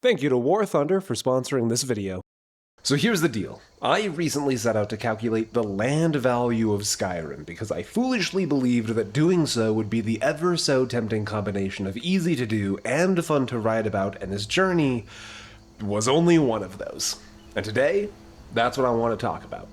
Thank you to War Thunder for sponsoring this video. So here's the deal. I recently set out to calculate the land value of Skyrim because I foolishly believed that doing so would be the ever so tempting combination of easy to do and fun to write about, and this journey was only one of those. And today, that's what I want to talk about.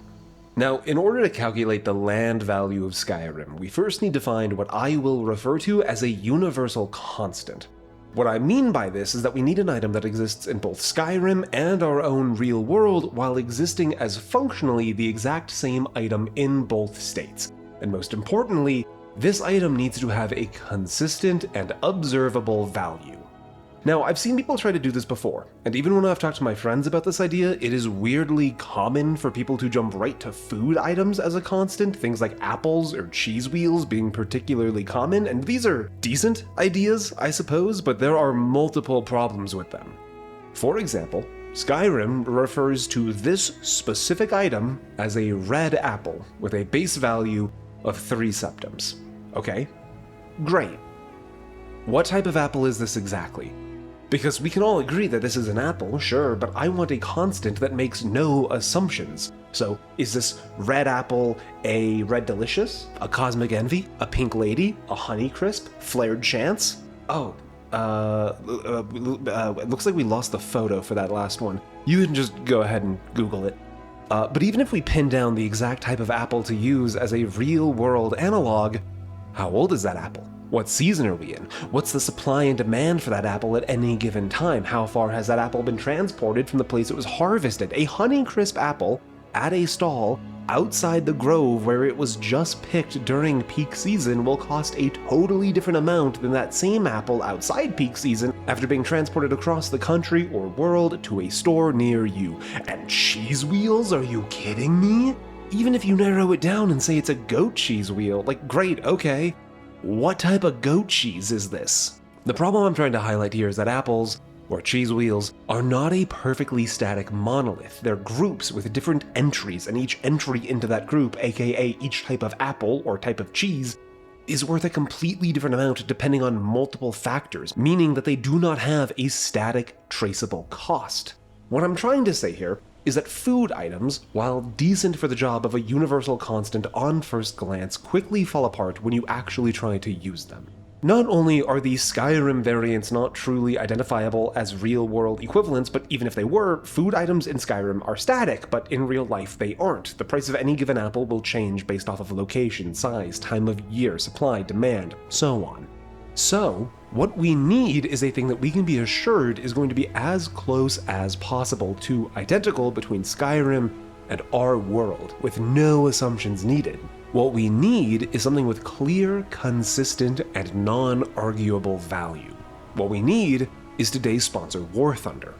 Now, in order to calculate the land value of Skyrim, we first need to find what I will refer to as a universal constant. What I mean by this is that we need an item that exists in both Skyrim and our own real world while existing as functionally the exact same item in both states. And most importantly, this item needs to have a consistent and observable value. Now, I've seen people try to do this before, and even when I've talked to my friends about this idea, it is weirdly common for people to jump right to food items as a constant, things like apples or cheese wheels being particularly common, and these are decent ideas, I suppose, but there are multiple problems with them. For example, Skyrim refers to this specific item as a red apple with a base value of 3 septims. Okay? Great. What type of apple is this exactly? Because we can all agree that this is an apple, sure, but I want a constant that makes no assumptions. So, is this red apple a red delicious, a cosmic envy, a pink lady, a honey crisp, flared chance? Oh, it looks like we lost the photo for that last one. You can just go ahead and Google it. But even if we pin down the exact type of apple to use as a real-world analog, how old is that apple? What season are we in? What's the supply and demand for that apple at any given time? How far has that apple been transported from the place it was harvested? A Honeycrisp apple at a stall outside the grove where it was just picked during peak season will cost a totally different amount than that same apple outside peak season after being transported across the country or world to a store near you. And cheese wheels? Are you kidding me? Even if you narrow it down and say it's a goat cheese wheel, like great, okay. What type of goat cheese is this? The problem I'm trying to highlight here is that apples, or cheese wheels, are not a perfectly static monolith. They're groups with different entries, and each entry into that group, aka each type of apple or type of cheese, is worth a completely different amount depending on multiple factors, meaning that they do not have a static, traceable cost. What I'm trying to say here is that food items, while decent for the job of a universal constant on first glance, quickly fall apart when you actually try to use them. Not only are the Skyrim variants not truly identifiable as real-world equivalents, but even if they were, food items in Skyrim are static, but in real life they aren't. The price of any given apple will change based off of location, size, time of year, supply, demand, so on. So, what we need is a thing that we can be assured is going to be as close as possible to identical between Skyrim and our world, with no assumptions needed. What we need is something with clear, consistent, and non-arguable value. What we need is today's sponsor, War Thunder.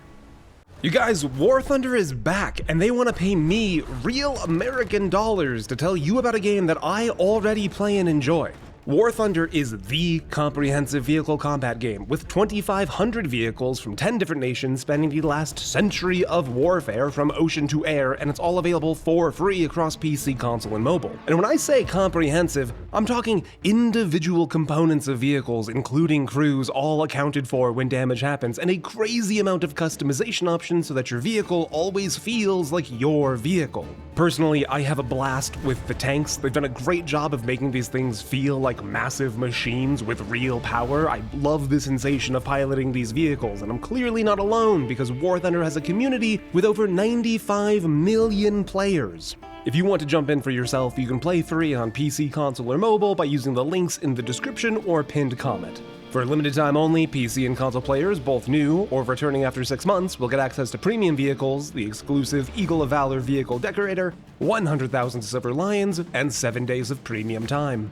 You guys, War Thunder is back, and they want to pay me real American dollars to tell you about a game that I already play and enjoy. War Thunder is the comprehensive vehicle combat game, with 2,500 vehicles from 10 different nations spanning the last century of warfare from ocean to air, and it's all available for free across PC, console, and mobile. And when I say comprehensive, I'm talking individual components of vehicles, including crews, all accounted for when damage happens, and a crazy amount of customization options so that your vehicle always feels like your vehicle. Personally, I have a blast with the tanks. They've done a great job of making these things feel like massive machines with real power. I love the sensation of piloting these vehicles, and I'm clearly not alone because War Thunder has a community with over 95 million players. If you want to jump in for yourself, you can play free on PC, console, or mobile by using the links in the description or pinned comment. For a limited time only, PC and console players, both new or returning after 6 months, will get access to premium vehicles, the exclusive Eagle of Valor vehicle decorator, 100,000 Silver Lions, and 7 days of premium time.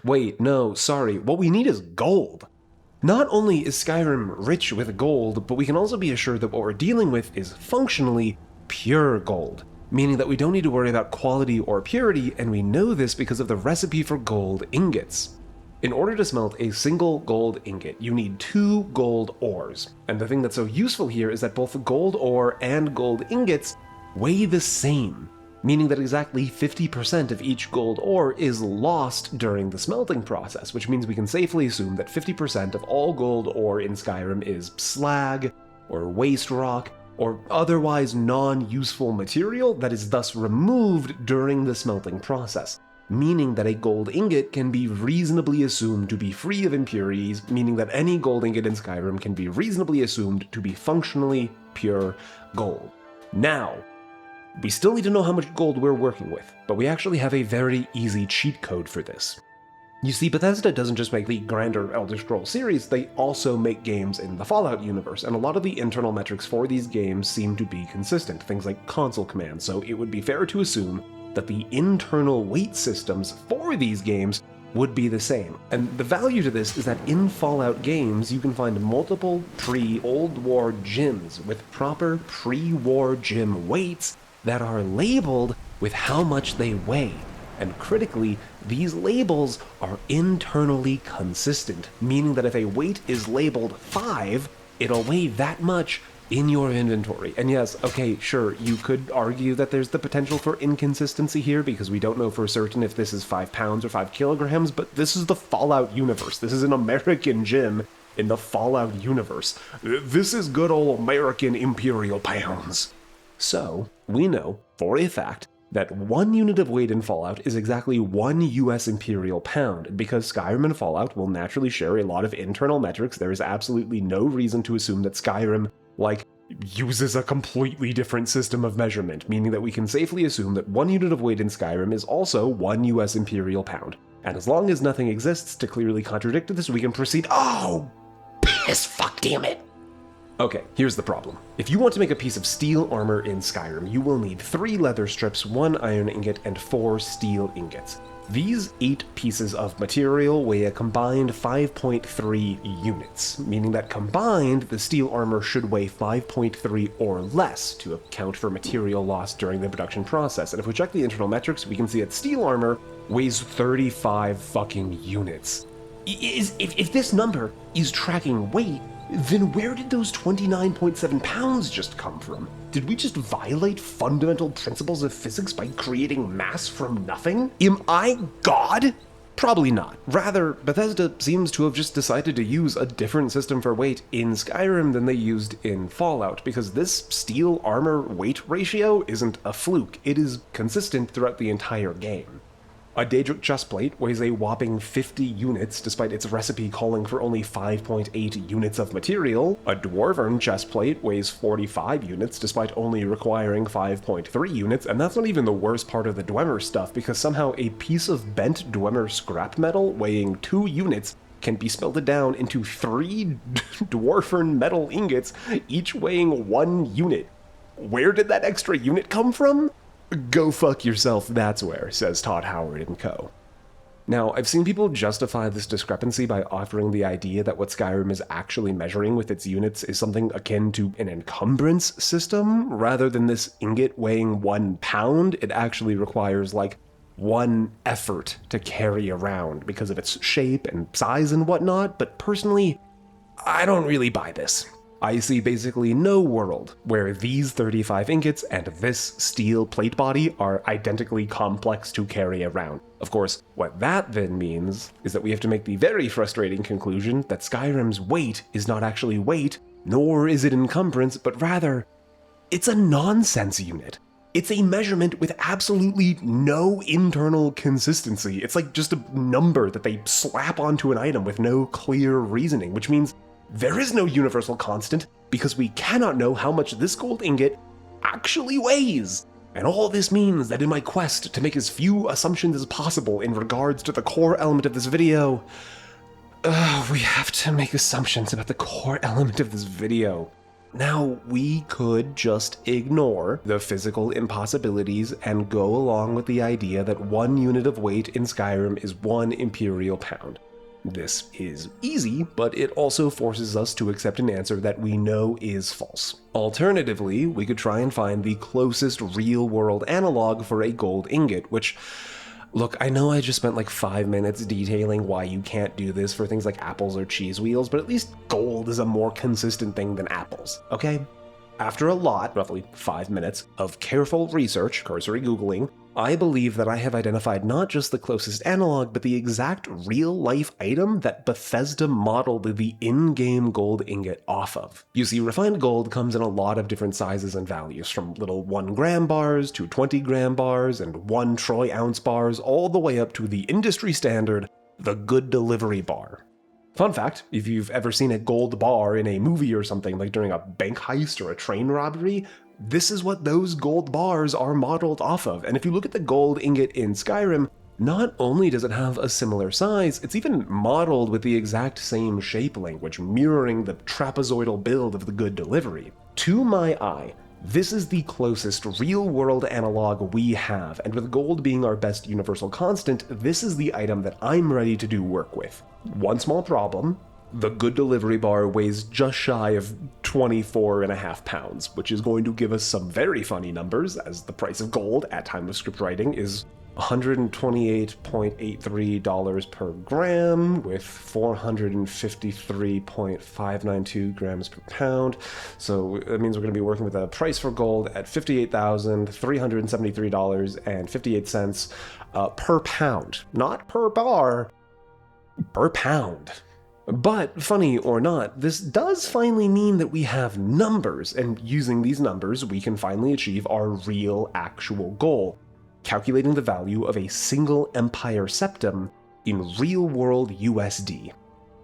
Wait, no, sorry, what we need is gold. Not only is Skyrim rich with gold, but we can also be assured that what we're dealing with is functionally pure gold, meaning that we don't need to worry about quality or purity, and we know this because of the recipe for gold ingots. In order to smelt a single gold ingot, you need 2 gold ores, and the thing that's so useful here is that both gold ore and gold ingots weigh the same, meaning that exactly 50% of each gold ore is lost during the smelting process, which means we can safely assume that 50% of all gold ore in Skyrim is slag, or waste rock, or otherwise non-useful material that is thus removed during the smelting process, meaning that a gold ingot can be reasonably assumed to be free of impurities, meaning that any gold ingot in Skyrim can be reasonably assumed to be functionally pure gold. Now, we still need to know how much gold we're working with, but we actually have a very easy cheat code for this. You see, Bethesda doesn't just make the grander Elder Scrolls series, they also make games in the Fallout universe, and a lot of the internal metrics for these games seem to be consistent, things like console commands, so it would be fair to assume that the internal weight systems for these games would be the same. And the value to this is that in Fallout games, you can find multiple pre-Old War gyms with proper pre-war gym weights that are labeled with how much they weigh. And critically, these labels are internally consistent, meaning that if a weight is labeled 5, it'll weigh that much in your inventory. And yes, okay, sure, you could argue that there's the potential for inconsistency here because we don't know for certain if this is 5 pounds or 5 kilograms, but this is the Fallout universe. This is an American gym in the Fallout universe. This is good old American imperial pounds. So, we know for a fact that 1 unit of weight in Fallout is exactly 1 US imperial pound, and because Skyrim and Fallout will naturally share a lot of internal metrics, there is absolutely no reason to assume that Skyrim, uses a completely different system of measurement, meaning that we can safely assume that 1 unit of weight in Skyrim is also 1 US imperial pound. And as long as nothing exists to clearly contradict this, we can proceed. Oh, piss, fuck, damn it! Okay, here's the problem. If you want to make a piece of steel armor in Skyrim, you will need 3 leather strips, 1 iron ingot, and 4 steel ingots. These 8 pieces of material weigh a combined 5.3 units, meaning that combined, the steel armor should weigh 5.3 or less to account for material loss during the production process. And if we check the internal metrics, we can see that steel armor weighs 35 fucking units. If this number is tracking weight, then where did those 29.7 pounds just come from? Did we just violate fundamental principles of physics by creating mass from nothing? Am I God? Probably not. Rather, Bethesda seems to have just decided to use a different system for weight in Skyrim than they used in Fallout, because this steel armor weight ratio isn't a fluke. It is consistent throughout the entire game. A Daedric chestplate weighs a whopping 50 units, despite its recipe calling for only 5.8 units of material. A Dwarven chestplate weighs 45 units, despite only requiring 5.3 units, and that's not even the worst part of the Dwemer stuff, because somehow a piece of bent Dwemer scrap metal weighing 2 units can be smelted down into 3 Dwarven metal ingots, each weighing 1 unit. Where did that extra unit come from? Go fuck yourself, that's where, says Todd Howard and co. Now, I've seen people justify this discrepancy by offering the idea that what Skyrim is actually measuring with its units is something akin to an encumbrance system. Rather than this ingot weighing 1 pound, it actually requires, 1 effort to carry around because of its shape and size and whatnot, but personally, I don't really buy this. I see basically no world where these 35 ingots and this steel plate body are identically complex to carry around. Of course, what that then means is that we have to make the very frustrating conclusion that Skyrim's weight is not actually weight, nor is it encumbrance, but rather, it's a nonsense unit. It's a measurement with absolutely no internal consistency. It's like just a number that they slap onto an item with no clear reasoning, which means there is no universal constant because we cannot know how much this gold ingot actually weighs. And all this means that in my quest to make as few assumptions as possible in regards to the core element of this video, we have to make assumptions about the core element of this video. Now, we could just ignore the physical impossibilities and go along with the idea that 1 unit of weight in Skyrim is 1 imperial pound. This is easy, but it also forces us to accept an answer that we know is false. Alternatively, we could try and find the closest real-world analog for a gold ingot, which, look, I know I just spent 5 minutes detailing why you can't do this for things like apples or cheese wheels, but at least gold is a more consistent thing than apples, okay? After a lot, roughly 5 minutes, of careful research, cursory Googling, I believe that I have identified not just the closest analog, but the exact real-life item that Bethesda modeled the in-game gold ingot off of. You see, refined gold comes in a lot of different sizes and values, from little 1-gram bars to 20-gram bars and 1 troy ounce bars, all the way up to the industry standard, the good delivery bar. Fun fact, if you've ever seen a gold bar in a movie or something, like during a bank heist or a train robbery, this is what those gold bars are modeled off of. And if you look at the gold ingot in Skyrim, not only does it have a similar size, it's even modeled with the exact same shape language, mirroring the trapezoidal build of the good delivery. To my eye, this is the closest real-world analog we have, and with gold being our best universal constant, this is the item that I'm ready to do work with. One small problem: the good delivery bar weighs just shy of 24.5 pounds, which is going to give us some very funny numbers, as the price of gold at time of script writing is $128.83 per gram, with 453.592 grams per pound. So that means we're going to be working with a price for gold at $58,373.58 per pound. Not per bar, per pound. But, funny or not, this does finally mean that we have numbers, and using these numbers, we can finally achieve our real, actual goal: calculating the value of a single Empire septum in real-world USD.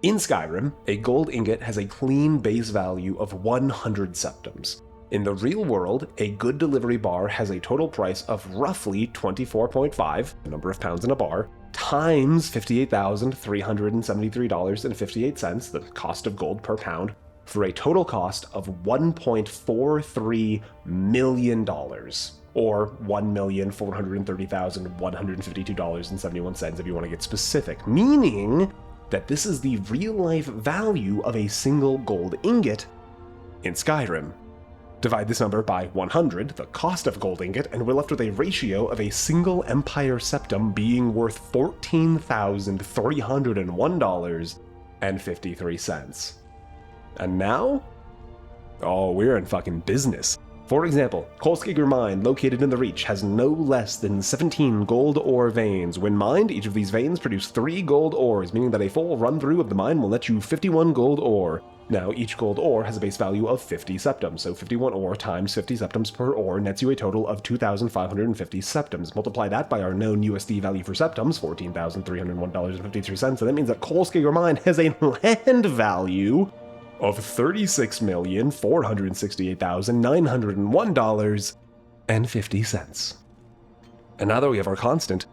In Skyrim, a gold ingot has a clean base value of 100 septums. In the real world, a good delivery bar has a total price of roughly 24.5, the number of pounds in a bar, times $58,373.58, the cost of gold per pound, for a total cost of $1.43 million, or $1,430,152.71 if you want to get specific, meaning that this is the real-life value of a single gold ingot in Skyrim. Divide this number by 100, the cost of a gold ingot, and we're left with a ratio of a single Empire septum being worth $14,301.53. And now? Oh, we're in fucking business. For example, Kolskager Mine, located in the Reach, has no less than 17 gold ore veins. When mined, each of these veins produce 3 gold ores, meaning that a full run-through of the mine will net you 51 gold ore. Now, each gold ore has a base value of 50 septums, so 51 ore times 50 septums per ore nets you a total of 2,550 septums. Multiply that by our known USD value for septums, $14,301.53, and that means that Kolskager Mine has a land value of $36,468,901.50. And now that we have our constant,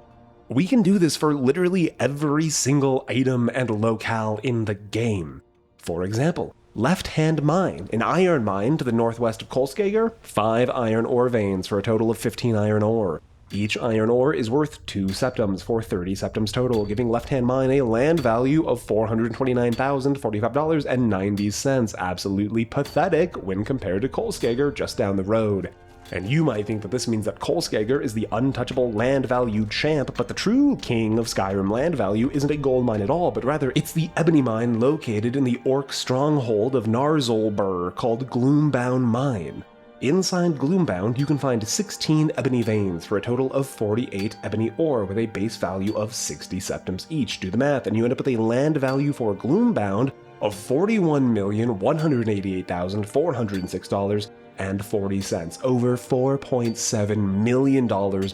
we can do this for literally every single item and locale in the game. For example, Left Hand Mine, an iron mine to the northwest of Kolskager, 5 iron ore veins for a total of 15 iron ore. Each iron ore is worth 2 septums for 30 septums total, giving Left Hand Mine a land value of $429,045.90. Absolutely pathetic when compared to Kolskager just down the road. And you might think that this means that Kolskager is the untouchable land value champ, but the true king of Skyrim land value isn't a gold mine at all, but rather it's the ebony mine located in the orc stronghold of Narzulbur called Gloombound Mine. Inside Gloombound, you can find 16 ebony veins for a total of 48 ebony ore with a base value of 60 septums each. Do the math, and you end up with a land value for Gloombound of $41,188,406.40, over $4.7 million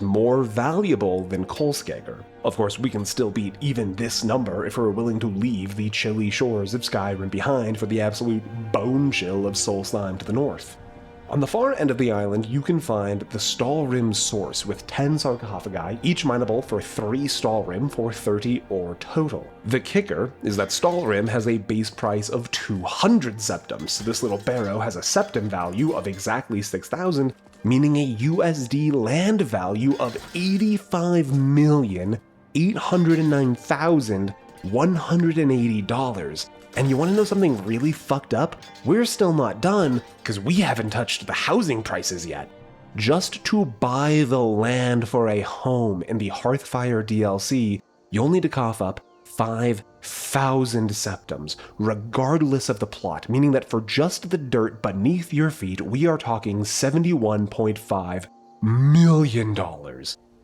more valuable than Kolskager. Of course, we can still beat even this number if we're willing to leave the chilly shores of Skyrim behind for the absolute bone chill of Soul Slime to the north. On the far end of the island, you can find the Stalrim Source with 10 sarcophagi, each mineable for 3 Stalrim for 30 ore total. The kicker is that Stalrim has a base price of 200 septums, so this little barrow has a septum value of exactly 6,000, meaning a USD land value of $85,809,180. And you want to know something really fucked up? We're still not done, because we haven't touched the housing prices yet. Just to buy the land for a home in the Hearthfire DLC, you'll need to cough up 5,000 septums, regardless of the plot, meaning that for just the dirt beneath your feet, we are talking $71.5 million.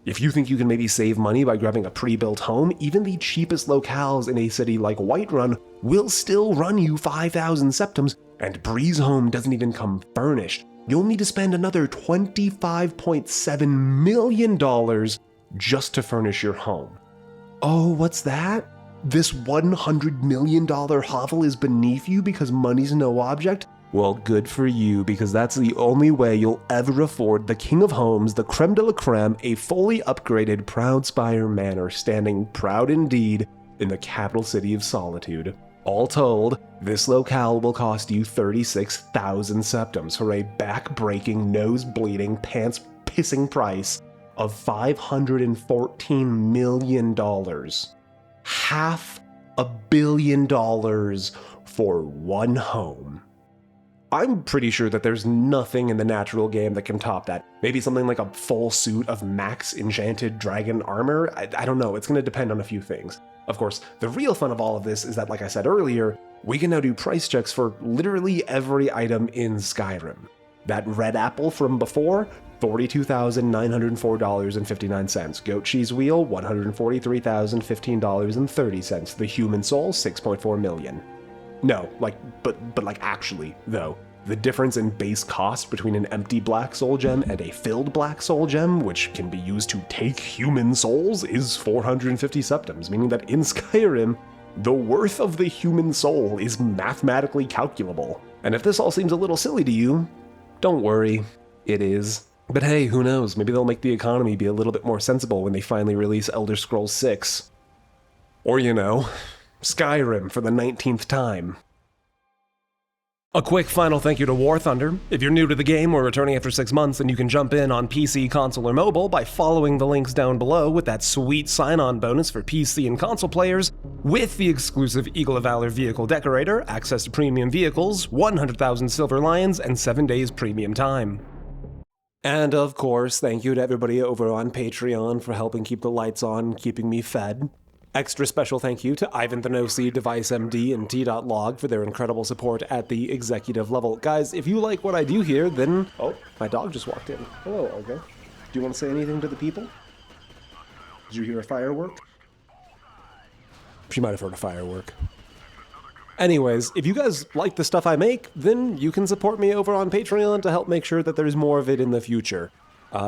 If you think you can maybe save money by grabbing a pre-built home, even the cheapest locales in a city like Whiterun will still run you 5,000 septims, and Breeze Home doesn't even come furnished. You'll need to spend another $25.7 million just to furnish your home. Oh, what's that? This $100 million hovel is beneath you because money's no object? Well, good for you, because that's the only way you'll ever afford the king of homes, the creme de la creme, a fully upgraded Proudspire Manor standing proud indeed in the capital city of Solitude. All told, this locale will cost you 36,000 septims for a back-breaking, nose-bleeding, pants-pissing price of $514 million. $500 million for one home. I'm pretty sure that there's nothing in the natural game that can top that. Maybe something like a full suit of max enchanted dragon armor? I don't know, it's going to depend on a few things. Of course, the real fun of all of this is that, like I said earlier, we can now do price checks for literally every item in Skyrim. That red apple from before, $42,904.59. Goat cheese wheel, $143,015.30. The human soul, $6.4 million. No, but actually, though, the difference in base cost between an empty black soul gem and a filled black soul gem, which can be used to take human souls, is 450 septims, meaning that in Skyrim, the worth of the human soul is mathematically calculable. And if this all seems a little silly to you, don't worry, it is. But hey, who knows, maybe they'll make the economy be a little bit more sensible when they finally release Elder Scrolls 6. Or, Skyrim for the 19th time. A quick final thank you to War Thunder. If you're new to the game or returning after 6 months, then you can jump in on PC, console, or mobile by following the links down below with that sweet sign-on bonus for PC and console players, with the exclusive Eagle of Valor vehicle decorator, access to premium vehicles, 100,000 silver lions, and 7 days premium time. And of course, thank you to everybody over on Patreon for helping keep the lights on, keeping me fed. Extra special thank you to Ivan Thanosi, Device MD, and T.Log for their incredible support at the executive level. Guys, if you like what I do here, then... Oh, my dog just walked in. Hello, Olga. Do you want to say anything to the people? Did you hear a firework? She might have heard a firework. Anyways, if you guys like the stuff I make, then you can support me over on Patreon to help make sure that there's more of it in the future.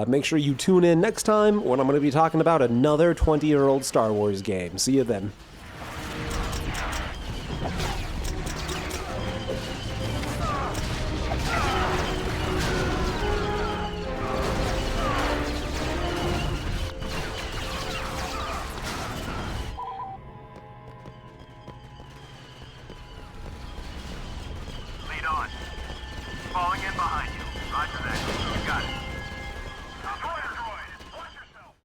Make sure you tune in next time when I'm going to be talking about another 20-year-old Star Wars game. See you then.